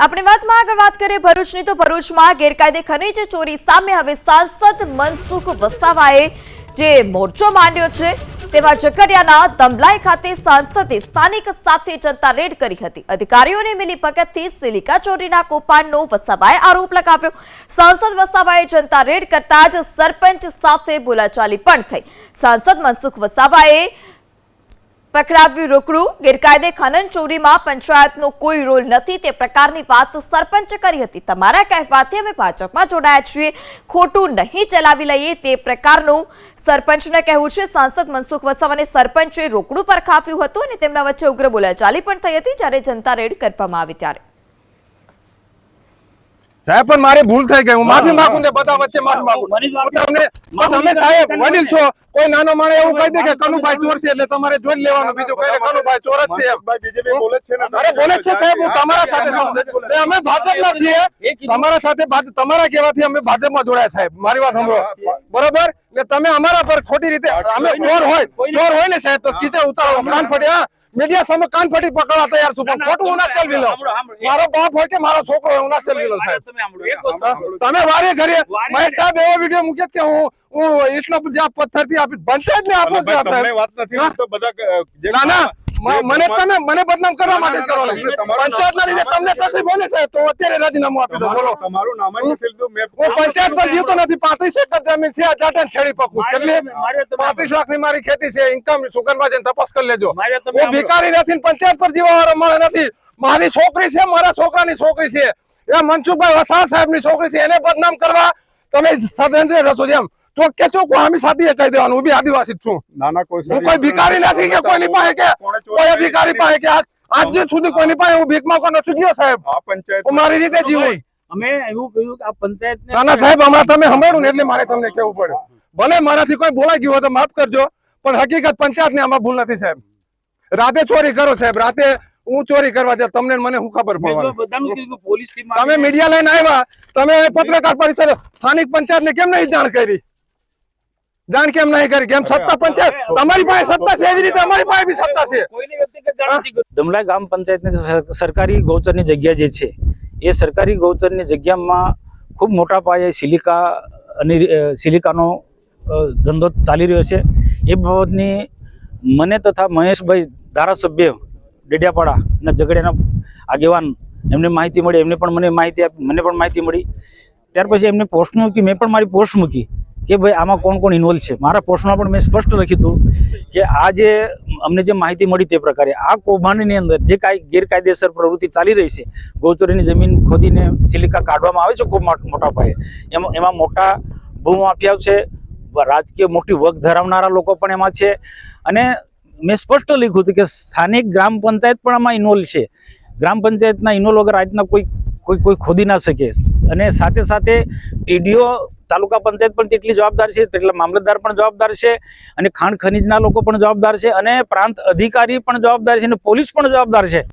अपनी वातमां આગળ વાત કરીએ ભરૂચની તો ભરૂચમાં ગેરકાયદે ખનીજ ચોરી સામે હવે સાંસદ મનસુખ વસાવાએ જે મોરચો માંડ્યો છે તેમાં ઝઘડિયાના દમલાઈ ખાતે સાંસદે સ્થાનિક સાથે જનતા રેડ કરી હતી। અધિકારીઓની મિલીભગતથી સિલિકા ચોરીના કૌભાંડનો વસાવાએ આરોપ લગાવ્યો। સાંસદ વસાવાએ જનતા રેડ કરતા જ સરપંચ સાથે બોલાચાલી પણ થઈ। સાંસદ મનસુખ વસાવાએ પકડાવ્યું રોકડું। ગેરકાયદે ખનન ચોરીમાં પંચાયતનો કોઈ રોલ નથી તે પ્રકારની વાત સરપંચે કરી હતી। તમારા કહેવાથી અમે ભાજપમાં જોડાયા છીએ, ખોટું નહીં ચલાવી લઈએ તે પ્રકારનું સરપંચને કહેવું છે। સાંસદ મનસુખ વસાવાને સરપંચે રોકડું પરખાવ્યું હતું અને તેમના વચ્ચે ઉગ્ર બોલાચાલી પણ થઈ હતી જ્યારે જનતા રેડ કરવામાં આવી ત્યારે साहेब पण मारी भूल થઈ ગઈ, હું માફી માંગુ ને બધા વચ્ચે માફી માંગુ। તમે સાહેબ વડીલ છો, કોઈ નાનો માણસ એવું કહી દે કે કનુભાઈ ચોર છે એટલે તમારે જોઈ લેવાનું, બીજું કહે કનુભાઈ ચોર જ છે। ભાઈ બીજેપી બોલે છે ને, અરે બોલે છે સાહેબ, હું તમારા સાથે અમે ભાજપમાં છીએ, તમારા સાથે તમારા કહેવાથી અમે ભાજપમાં જોડાયા સાહેબ, મારી વાત સાંભળો બરોબર ને। તમે અમારા પર ખોટી રીતે અમે ચોર હોય ને સાહેબ તો કીધે ઉતારો કાન ફટ્યા मीडिया सामने कान फटी पकड़ा तैयार છું, પણ ખોટું ના ચલવી લો। મારો બાપ હોય કે મારો છોકરો હોય, ના ચલવી લો સાહેબ। તમે વારે ઘરે મહેશ સાહેબ એવો વિડિયો મૂકે કે હું એટલા બધા પથ્થરથી આપી પંચાયત ને આપો છો તમને વાત નથી તો બધા ના ના મને બદનામ કરવા માટે કરો ને પંચાયત ના લીધે તમને તકલીફ હોય ને સાહેબ તો અત્યારે રાજીનામું આપી દો। બોલો તમારું નામ જ નથી લીધું, હું પંચાયત પર જીવતો નથી। 35 એકર જમીન છે, જાટન છેડી પકું કેટલી 35 લાખ ની મારી ખેતી છે, ઇન્કમ સુગંધમાં જઈને તપાસ કરી લેજો। હું ભિખારી નથી, પંચાયત પર જીવવાવાળો માણસ નથી। મારી છોકરી છે, મારા છોકરાની છોકરી છે, એ મનસુખભાઈ વસાવા સાહેબ ની છોકરી છે, એને બદનામ કરવા તમે સદંતર રસો જેમ ચોક કે ચોક આમી સાથી કહી દેવાનું, હું બી આદિવાસી છું। નાના કોઈ ભિખારી નથી કે કોઈની પાસે કે કોઈ અધિકારી પાસે કે આજ સુધી કોઈની પાસે હું ભીખ માંગવા નથી ગયો સાહેબ। આ પંચાયત મારી રીતે જીવું અમે એવું કહ્યું કે આ પંચાયત નાના સાહેબ હમણાં તમે સાંભળ્યું ને એટલે મારે તમને કહેવું પડે। ભલે મારાથી કોઈ બોલાઈ ગયું હોય તો માફ કરજો, પણ હકીકત પંચાયત ની આમાં ભૂલ નથી સાહેબ। રાતે ચોરી કરો સાહેબ, રાતે હું ચોરી કરવા જાય તમને મને શું ખબર પડવાની? તમે મીડિયા લઈને આવ્યા, તમે પત્રકાર પરિષદ સ્થાનિક પંચાયત ને કેમ નહીં જાણ કરી? જાણ કેમ નહીં કરી? કેમ સત્તા પંચાયત તમારી પાસે સત્તા છે એવી રીતે અમારી પાસે બી સત્તા છે। દમલાઈ ગામ પંચાયતની સરકારી ગૌચરની જગ્યા જે છે એ સરકારી ગૌચરની જગ્યામાં ખૂબ મોટા પાયે સિલિકાનો ધંધો ચાલી રહ્યો છે। એ બાબતની મને તથા મહેશભાઈ ધારાસભ્ય ડેડિયાપાડા અને ઝઘડિયાના આગેવાન એમને માહિતી મળી, એમને પણ મને માહિતી આપી, મને પણ માહિતી મળી। ત્યાર પછી એમને પોસ્ટ મૂકી, મેં પણ મારી પોસ્ટ મૂકી કે ભાઈ આમાં કોણ કોણ ઇન્વોલ્વ છે। મારા પોસ્ટમાં પણ મેં સ્પષ્ટ લખ્યું હતું કે આ જે અમને જે માહિતી મળી તે પ્રકારે આ કૌભાંડની અંદર જે કાંઈ ગેરકાયદેસર પ્રવૃત્તિ ચાલી રહી છે, ગૌચરીની જમીન ખોદીને સિલિકા કાઢવામાં આવે છે ખૂબ મોટા પાયે, એમાં મોટા ભૂમાફિયાઓ છે, રાજકીય મોટી વગ ધરાવનારા લોકો પણ એમાં છે। અને મેં સ્પષ્ટ લખ્યું હતું કે સ્થાનિક ગ્રામ પંચાયત પણ આમાં ઇન્વોલ્વ છે। ગ્રામ પંચાયતના ઇન્વોલ્વ વગર આજના કોઈ ખોદી ના શકે। અને સાથે સાથે ટીડીઓ તાલુકા પંચાયત પણ તેટલી જવાબદાર છે, તેટલા મામલતદાર પણ જવાબદાર છે, અને ખાણ ખનીજના લોકો પણ જવાબદાર છે, અને પ્રાંત અધિકારી પણ જવાબદાર છે, અને પોલીસ પણ જવાબદાર છે।